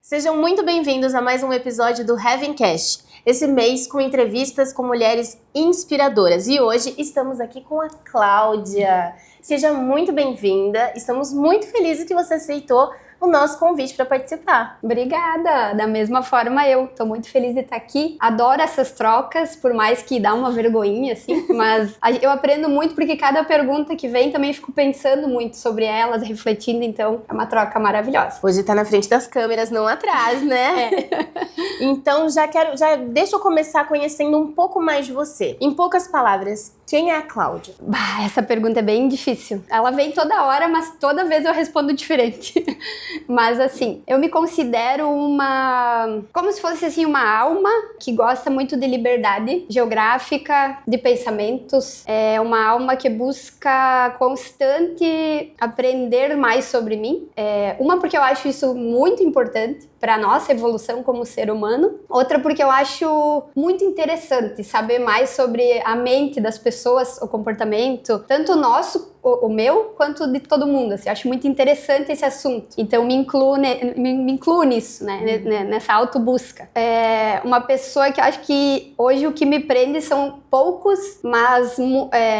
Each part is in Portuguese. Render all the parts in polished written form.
Sejam muito bem-vindos a mais um episódio do Heavencast, esse mês com entrevistas com mulheres inspiradoras. E hoje estamos aqui com a Cláudia. Seja muito bem-vinda, estamos muito felizes que você aceitou o nosso convite para participar. Obrigada! Da mesma forma eu tô muito feliz de estar aqui. Adoro essas trocas, por mais que dá uma vergonhinha, assim, mas eu aprendo muito porque cada pergunta que vem também fico pensando muito sobre elas, refletindo, então é uma troca maravilhosa. Hoje tá na frente das câmeras, não atrás, né? Então já deixa eu começar conhecendo um pouco mais de você. Em poucas palavras, quem é a Cláudia? Essa pergunta é bem difícil. Ela vem toda hora, mas toda vez eu respondo diferente. Mas assim, eu me considero como se fosse assim uma alma que gosta muito de liberdade geográfica, de pensamentos. É uma alma que busca constante aprender mais sobre mim. Uma porque eu acho isso muito importante para nossa evolução como ser humano. Outra porque eu acho muito interessante saber mais sobre a mente das pessoas, o comportamento, tanto nosso, o meu, quanto de todo mundo. Assim, eu acho muito interessante esse assunto. Então me incluo nisso, né? Nessa autobusca. Uma pessoa que eu acho que hoje o que me prende são poucos, mas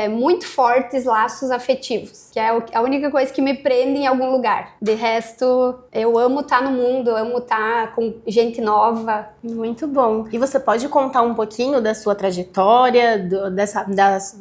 muito fortes laços afetivos, que é a única coisa que me prende em algum lugar. De resto, eu amo estar no mundo, eu amo estar com gente nova. Muito bom. E você pode contar um pouquinho da sua trajetória,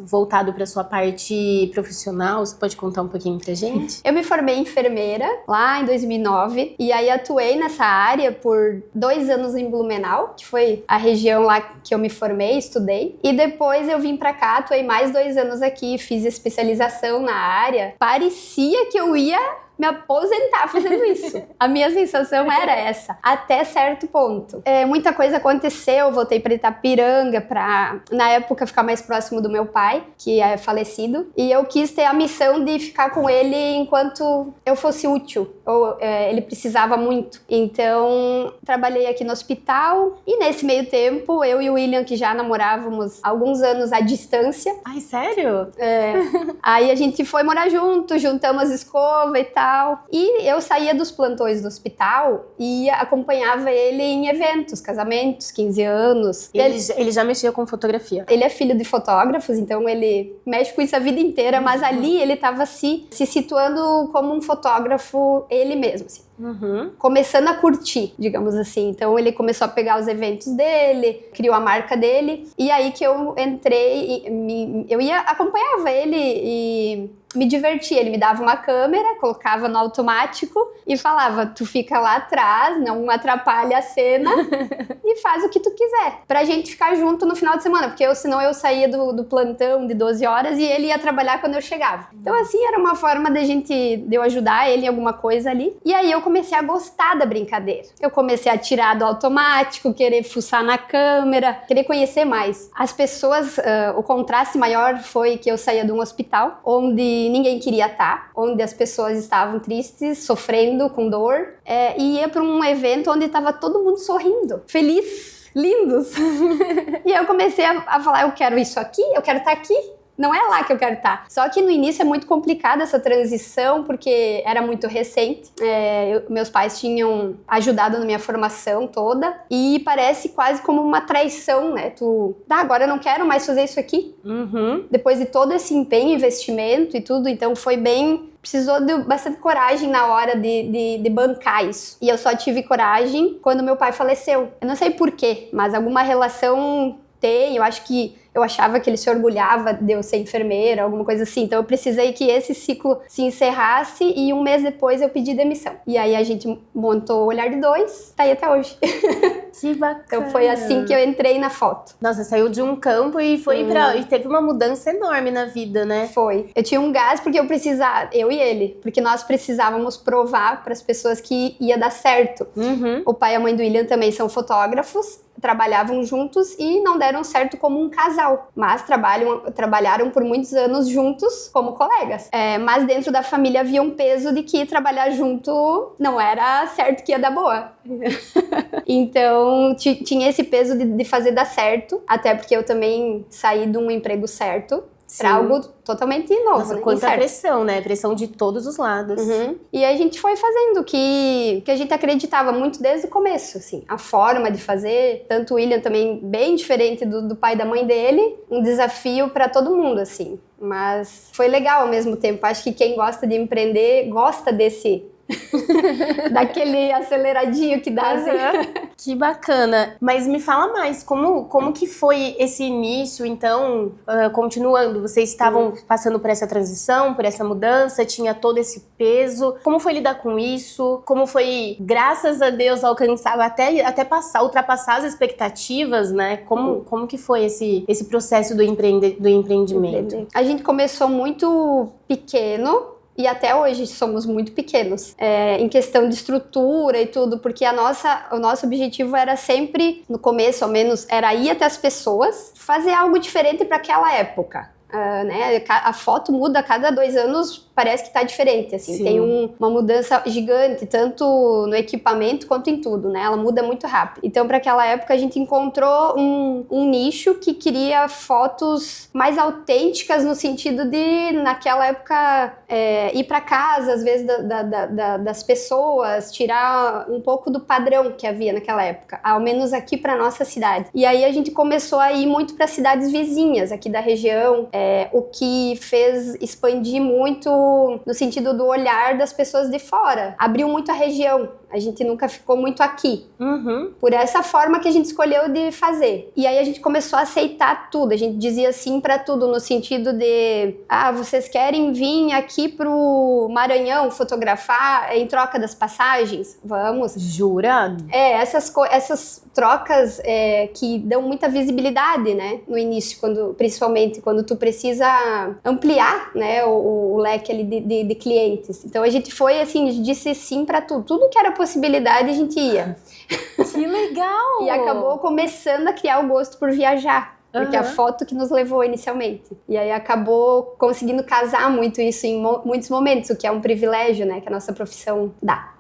voltado para sua parte profissional? Você pode contar um pouquinho pra gente? Eu me formei enfermeira lá em 2009 e aí atuei nessa área por 2 anos em Blumenau, que foi a região lá que eu me formei, estudei. E depois eu vim pra cá, atuei mais 2 anos aqui, fiz especialização na área. Parecia que eu ia me aposentar fazendo isso. A minha sensação era essa, até certo ponto. Muita coisa aconteceu, eu voltei para Itapiranga para, na época, ficar mais próximo do meu pai, que é falecido, e eu quis ter a missão de ficar com ele enquanto eu fosse útil, ou ele precisava muito. Então, trabalhei aqui no hospital, e nesse meio tempo, eu e o William, que já namorávamos há alguns anos à distância. Ai, sério? Aí a gente foi morar junto, juntamos as escovas e tal. E eu saía dos plantões do hospital e acompanhava ele em eventos, casamentos, 15 anos. Ele já mexia com fotografia? Ele é filho de fotógrafos, então ele mexe com isso a vida inteira, mas ali ele estava se situando como um fotógrafo ele mesmo, assim. Começando a curtir, digamos assim. Então ele começou a pegar os eventos dele, criou a marca dele, e aí que eu entrei, eu acompanhava ele e me divertia. Ele me dava uma câmera, colocava no automático e falava, tu fica lá atrás, não atrapalha a cena e faz o que tu quiser, pra gente ficar junto no final de semana, porque senão eu saía do plantão de 12 horas e ele ia trabalhar quando eu chegava. Então assim, era uma forma de eu ajudar ele em alguma coisa ali. E aí eu comecei a gostar da brincadeira. Eu comecei a tirar do automático, querer fuçar na câmera, querer conhecer mais. As pessoas, o contraste maior foi que eu saía de um hospital onde ninguém queria estar, onde as pessoas estavam tristes, sofrendo, com dor, e ia para um evento onde estava todo mundo sorrindo, feliz, lindos. E eu comecei a falar, eu quero isso aqui, eu quero estar aqui. Não é lá que eu quero estar. Só que no início é muito complicada essa transição, porque era muito recente. Meus pais tinham ajudado na minha formação toda. E parece quase como uma traição, né? Agora eu não quero mais fazer isso aqui. Depois de todo esse empenho, investimento e tudo. Então foi bem... Precisou de bastante coragem na hora de bancar isso. E eu só tive coragem quando meu pai faleceu. Eu não sei porquê, mas alguma relação tem. Eu achava que ele se orgulhava de eu ser enfermeira, alguma coisa assim. Então eu precisei que esse ciclo se encerrasse e 1 mês depois eu pedi demissão. E aí a gente montou o Olhar de 2, tá aí até hoje. Que bacana. Então foi assim que eu entrei na foto. Nossa, saiu de um campo e foi e teve uma mudança enorme na vida, né? Foi. Eu tinha um gás porque eu e ele, porque nós precisávamos provar para as pessoas que ia dar certo. O pai e a mãe do William também são fotógrafos, trabalhavam juntos e não deram certo como um casal, mas trabalharam por muitos anos juntos como colegas. Mas dentro da família havia um peso de que trabalhar junto não era certo que ia dar boa. Então tinha esse peso de fazer dar certo, até porque eu também saí de um emprego certo. Para algo totalmente novo. Nossa, né? quanta pressão, né? Pressão de todos os lados. E aí a gente foi fazendo o que a gente acreditava muito desde o começo, assim. A forma de fazer, tanto o William também bem diferente do pai e da mãe dele, um desafio para todo mundo, assim. Mas foi legal ao mesmo tempo. Acho que quem gosta de empreender gosta daquele aceleradinho que dá, assim. Que bacana. Mas me fala mais, como que foi esse início, então, continuando? Vocês estavam passando por essa transição, por essa mudança, tinha todo esse peso. Como foi lidar com isso? Como foi, graças a Deus, alcançar, até ultrapassar as expectativas, né? Como que foi esse processo do empreendimento? A gente começou muito pequeno, e até hoje somos muito pequenos, em questão de estrutura e tudo, porque o nosso objetivo era sempre, no começo ao menos, era ir até as pessoas, fazer algo diferente para aquela época. Né? A foto muda a cada 2 anos, parece que tá diferente, assim. Sim. Tem uma mudança gigante, tanto no equipamento quanto em tudo, né? Ela muda muito rápido. Então, para aquela época, a gente encontrou um nicho que queria fotos mais autênticas, no sentido de, naquela época, ir para casa, às vezes, das pessoas, tirar um pouco do padrão que havia naquela época, ao menos aqui para nossa cidade. E aí a gente começou a ir muito para cidades vizinhas aqui da região, o que fez expandir muito no sentido do olhar das pessoas de fora. Abriu muito a região. A gente nunca ficou muito aqui. Por essa forma que a gente escolheu de fazer. E aí a gente começou a aceitar tudo. A gente dizia sim pra tudo, no sentido de... vocês querem vir aqui pro Maranhão fotografar em troca das passagens? Vamos. Jura? Essas trocas que dão muita visibilidade, né? No início, principalmente quando tu precisa ampliar, né, o leque ali de clientes. Então a gente foi assim, disse sim pra tudo. Tudo que era possibilidade, a gente ia. Que legal! E acabou começando a criar o gosto por viajar. Porque a foto que nos levou inicialmente. E aí acabou conseguindo casar muito isso em muitos momentos, o que é um privilégio, né? Que a nossa profissão dá.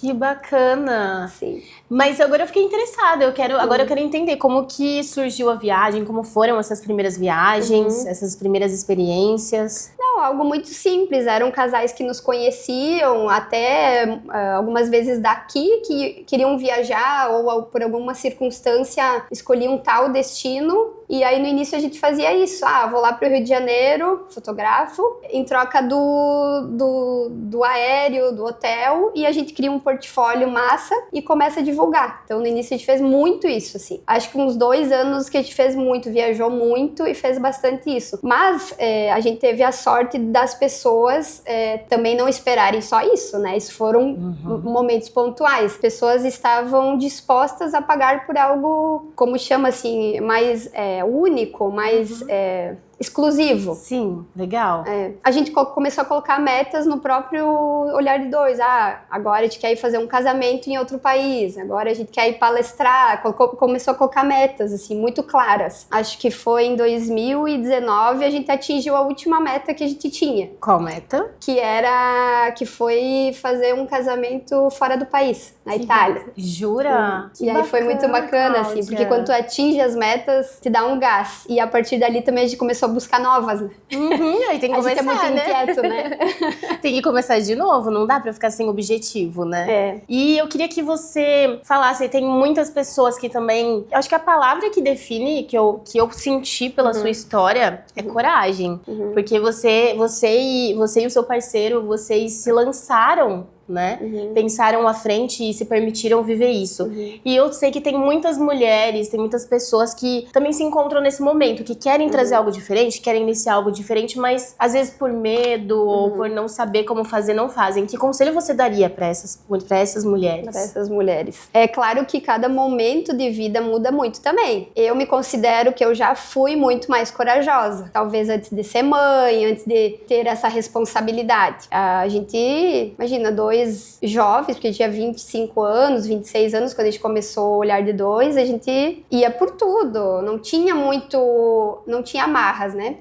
Que bacana! Sim. Mas agora eu fiquei interessada. Agora eu quero entender como que surgiu a viagem, como foram essas primeiras viagens, essas primeiras experiências. Não, algo muito simples. Eram casais que nos conheciam, até algumas vezes daqui, que queriam viajar ou por alguma circunstância escolhiam tal destino. E aí no início a gente fazia isso, vou lá pro Rio de Janeiro, fotografo, em troca do aéreo, do hotel, e a gente cria um portfólio massa e começa a divulgar. Então no início a gente fez muito isso, assim. Acho que uns 2 anos que a gente fez muito, viajou muito e fez bastante isso. Mas a gente teve a sorte das pessoas também não esperarem só isso, né? Isso foram momentos pontuais. Pessoas estavam dispostas a pagar por algo, como chama assim, mais... único, mais exclusivo. Sim, legal. A gente começou a colocar metas no próprio Olhar de Dois. Agora a gente quer ir fazer um casamento em outro país, agora a gente quer ir palestrar. Começou a colocar metas, assim, muito claras. Acho que foi em 2019 a gente atingiu a última meta que a gente tinha. Qual meta? Que foi fazer um casamento fora do país, na Itália. Jura? E aí foi muito bacana, assim, porque quando tu atinge as metas, te dá um gás. E a partir dali também a gente começou a buscar novas, né? Aí tem que começar, a gente é muito inquieto, né? Tem que começar de novo, não dá pra ficar sem objetivo, né? E eu queria que você falasse, tem muitas pessoas que também... Eu acho que a palavra que define, que eu senti pela sua história, é coragem. Porque você e o seu parceiro, vocês se lançaram, né? Pensaram à frente e se permitiram viver isso. E eu sei que tem muitas mulheres, tem muitas pessoas que também se encontram nesse momento, que querem trazer algo diferente, querem iniciar algo diferente, mas às vezes por medo ou por não saber como fazer, não fazem. Que conselho você daria para essas mulheres? Para essas mulheres. É claro que cada momento de vida muda muito também. Eu me considero que eu já fui muito mais corajosa. Talvez antes de ser mãe, antes de ter essa responsabilidade. A gente, imagina, 2 jovens, porque a gente tinha 25 anos, 26 anos, quando a gente começou o Olhar de Dois, a gente ia por tudo, não tinha amarras, né?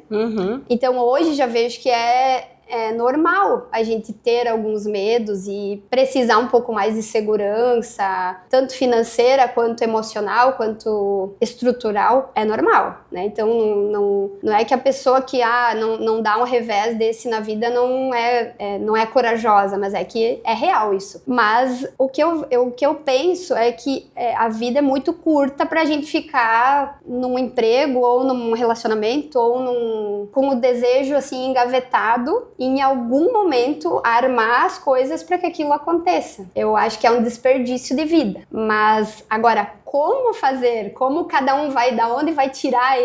Então hoje já vejo que é é normal a gente ter alguns medos e precisar um pouco mais de segurança, tanto financeira, quanto emocional, quanto estrutural. É normal, né? Então, não é que a pessoa que não dá um revés desse na vida não é corajosa, mas é que é real isso. Mas o que eu penso é que a vida é muito curta pra gente ficar num emprego ou num relacionamento ou com o desejo assim engavetado e em algum momento armar as coisas para que aquilo aconteça. Eu acho que é um desperdício de vida. Mas agora, como fazer? Como cada um da onde vai tirar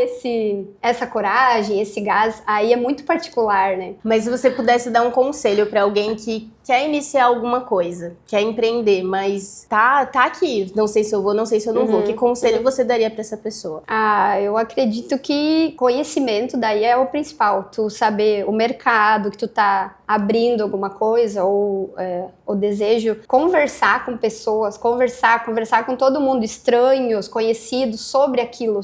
essa coragem, esse gás? Aí é muito particular, né? Mas se você pudesse dar um conselho para alguém que quer iniciar alguma coisa, quer empreender, mas tá aqui, não sei se eu vou, não sei se eu não vou, que conselho você daria para essa pessoa? Eu acredito que conhecimento daí é o principal. Tu saber o mercado, que tu tá abrindo alguma coisa ou o desejo, conversar com pessoas, conversar com todo mundo, estranhos, conhecidos, sobre aquilo,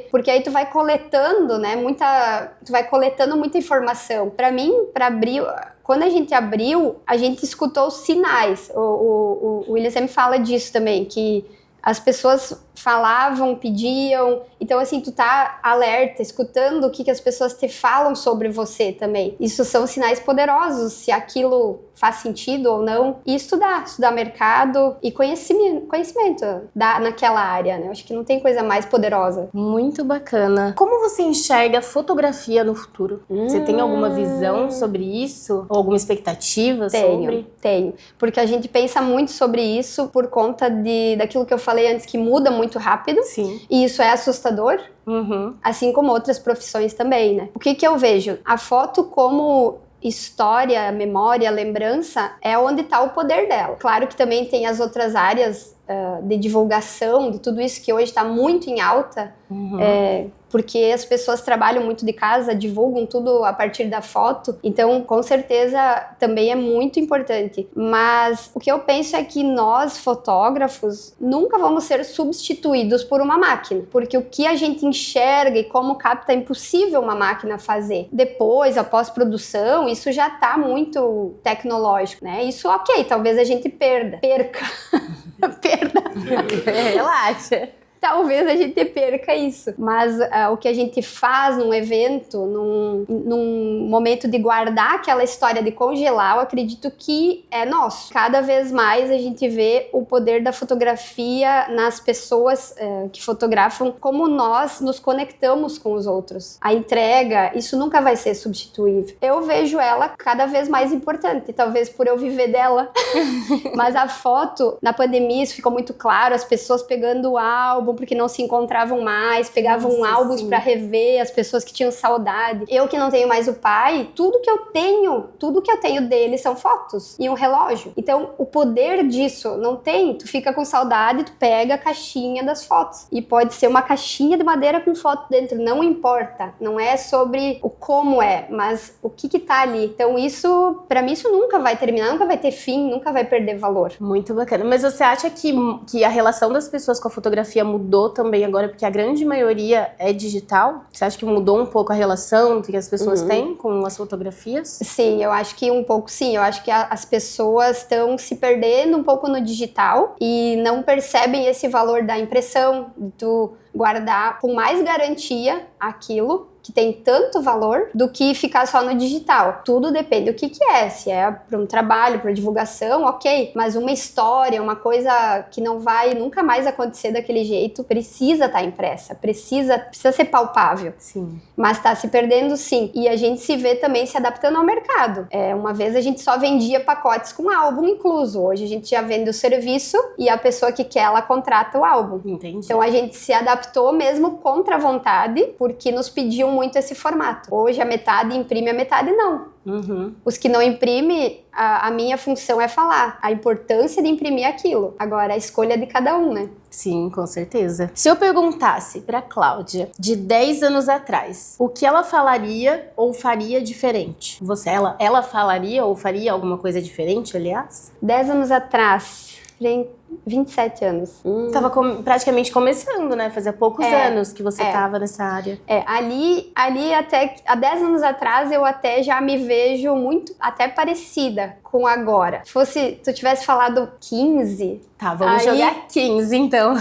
porque aí tu vai coletando, né, muita informação. Para mim, para abrir, quando a gente abriu, a gente escutou os sinais. O William sempre fala disso também, que as pessoas falavam, pediam. Então, assim, tu tá alerta, escutando o que as pessoas te falam sobre você também. Isso são sinais poderosos, se aquilo faz sentido ou não. E estudar mercado e conhecimento naquela área, né? Eu acho que não tem coisa mais poderosa. Muito bacana. Como você enxerga a fotografia no futuro? Você tem alguma visão sobre isso? Ou alguma expectativa sobre? Tenho. Porque a gente pensa muito sobre isso por conta daquilo que eu falei antes, que muda muito rápido. Sim. E isso é assustador. Assim como outras profissões também, né? O que eu vejo? A foto como história, memória, lembrança, é onde está o poder dela. Claro que também tem as outras áreas de divulgação, de tudo isso que hoje está muito em alta, porque as pessoas trabalham muito de casa, divulgam tudo a partir da foto, então com certeza também é muito importante. Mas o que eu penso é que nós, fotógrafos, nunca vamos ser substituídos por uma máquina, porque o que a gente enxerga e como capta é impossível uma máquina fazer. Depois, após produção, isso já está muito tecnológico, né? Isso, ok, talvez a gente perca. Relaxa. Talvez a gente perca isso, mas o que a gente faz num evento, num momento de guardar aquela história, de congelar, eu acredito que é nosso. Cada vez mais a gente vê o poder da fotografia nas pessoas que fotografam, como nós nos conectamos com os outros. A entrega, isso nunca vai ser substituível. Eu vejo ela cada vez mais importante, talvez por eu viver dela. Mas a foto, na pandemia, isso ficou muito claro, as pessoas pegando o álbum, porque não se encontravam mais, pegavam álbuns para rever, as pessoas que tinham saudade. Eu que não tenho mais o pai, tudo que eu tenho dele são fotos e um relógio. Então, o poder disso não tem. Tu fica com saudade, tu pega a caixinha das fotos. E pode ser uma caixinha de madeira com foto dentro, não importa. Não é sobre o como é, mas o que tá ali. Então, isso, pra mim, isso nunca vai terminar, nunca vai ter fim, nunca vai perder valor. Muito bacana. Mas você acha que a relação das pessoas com a fotografia mudou também agora, porque a grande maioria é digital? Você acha que mudou um pouco a relação que as pessoas têm com as fotografias? Sim, eu acho que um pouco sim. Eu acho que as pessoas estão se perdendo um pouco no digital e não percebem esse valor da impressão, de tu guardar com mais garantia aquilo que tem tanto valor do que ficar só no digital. Tudo depende do que é. Se é para um trabalho, para divulgação, ok. Mas uma história, uma coisa que não vai nunca mais acontecer daquele jeito, precisa estar impressa, precisa ser palpável. Sim. Mas está se perdendo sim. E a gente se vê também se adaptando ao mercado. Uma vez a gente só vendia pacotes com álbum incluso. Hoje a gente já vende o serviço e a pessoa que quer, ela contrata o álbum. Entendi. Então a gente se adaptou mesmo contra a vontade, porque nos pediam muito esse formato. Hoje a metade imprime, a metade não. Os que não imprimem, a minha função é falar a importância de imprimir aquilo. Agora, a escolha é de cada um, né? Sim, com certeza. Se eu perguntasse pra Cláudia, de 10 anos atrás, o que ela falaria ou faria diferente? Ela falaria ou faria alguma coisa diferente, aliás? 10 anos atrás, gente, 27 anos. Você tava praticamente começando, né? Fazia poucos anos que você tava nessa área. Ali até há 10 anos atrás eu até já me vejo muito, até parecida com agora. Se tu tivesse falado 15... Tá, vamos jogar 15 então.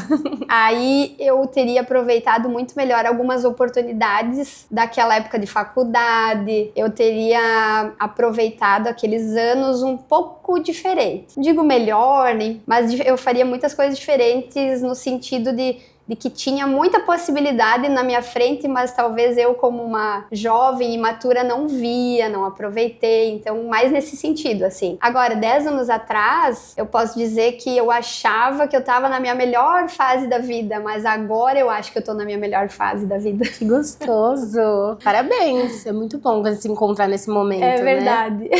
Aí eu teria aproveitado muito melhor algumas oportunidades daquela época de faculdade. Eu teria aproveitado aqueles anos um pouco diferente. Digo melhor, né? Mas eu faria muitas coisas diferentes no sentido de que tinha muita possibilidade na minha frente, mas talvez eu, como uma jovem imatura, não via, não aproveitei. Então, mais nesse sentido, assim. Agora, 10 anos atrás, eu posso dizer que eu achava que eu tava na minha melhor fase da vida, mas agora eu acho que eu tô na minha melhor fase da vida. Que gostoso! Parabéns! É muito bom você se encontrar nesse momento, né? É verdade.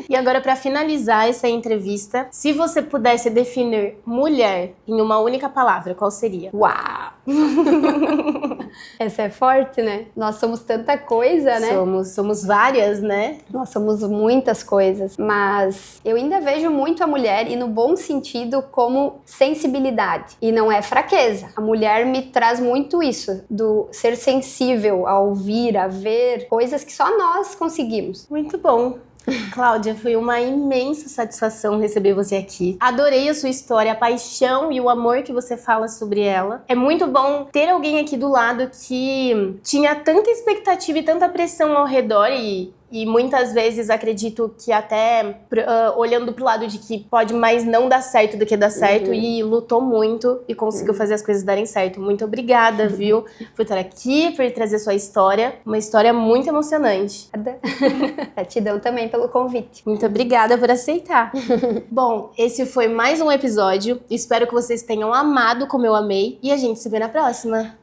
E agora, pra finalizar essa entrevista, se você pudesse definir mulher em uma única palavra, qual seria? Uau! Essa é forte, né? Nós somos tanta coisa, né? Somos várias, né? Nós somos muitas coisas, mas eu ainda vejo muito a mulher, e no bom sentido, como sensibilidade. E não é fraqueza. A mulher me traz muito isso, do ser sensível a ouvir, a ver coisas que só nós conseguimos. Muito bom. Cláudia, foi uma imensa satisfação receber você aqui. Adorei a sua história, a paixão e o amor que você fala sobre ela. É muito bom ter alguém aqui do lado que tinha tanta expectativa e tanta pressão ao redor e muitas vezes acredito que até olhando pro lado de que pode mais não dar certo do que dar certo, e lutou muito e conseguiu fazer as coisas darem certo. Muito obrigada, viu? Por estar aqui, por trazer sua história. Uma história muito emocionante. Gratidão também pelo convite. Muito obrigada por aceitar. Bom, esse foi mais um episódio. Espero que vocês tenham amado como eu amei. E a gente se vê na próxima.